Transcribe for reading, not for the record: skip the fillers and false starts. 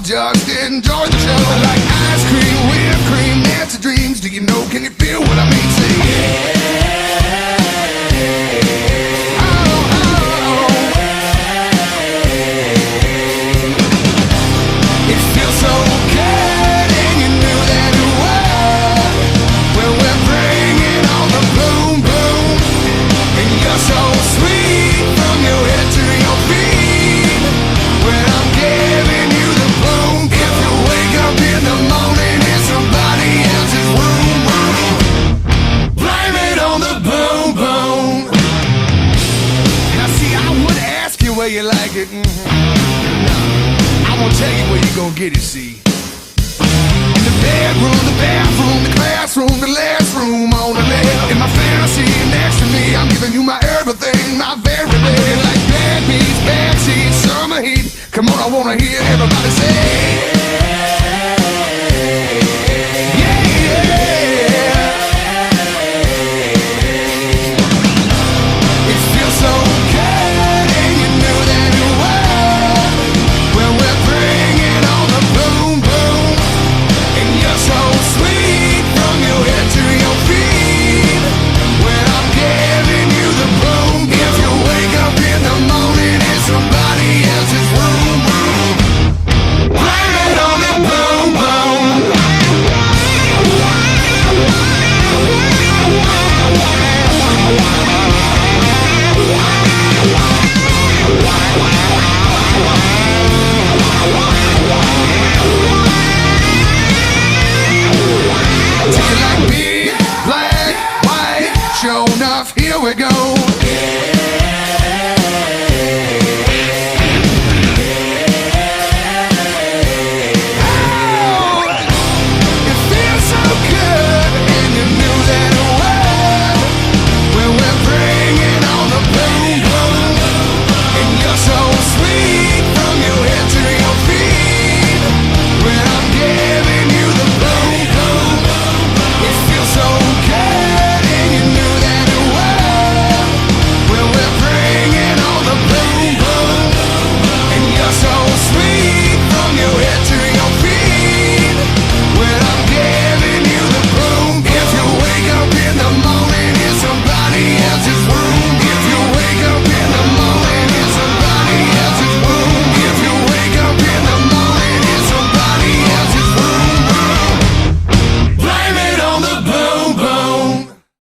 just enjoy the show. I like ice cream, whipped cream, Nancy dreams. Do you know, can you feel what I mean? Say yeah. Oh, oh, oh. It feels so good and you knew that it was. Well, we're bringing on the boom boom. And you're so sweet from your head to your feet. When I'm giving you the boom, if you wake up in the morning in somebody else's room, blame it on the boom boom. Now see, I would ask you where you like it. Nah, I won't tell you where you gon' get it, see. In the bedroom, the bathroom, the classroom, the last room on the left. In my fantasy next to me, I'm giving you my everything, my very best. Like bad beats, backseat, summer heat. Come on, I wanna hear everybody say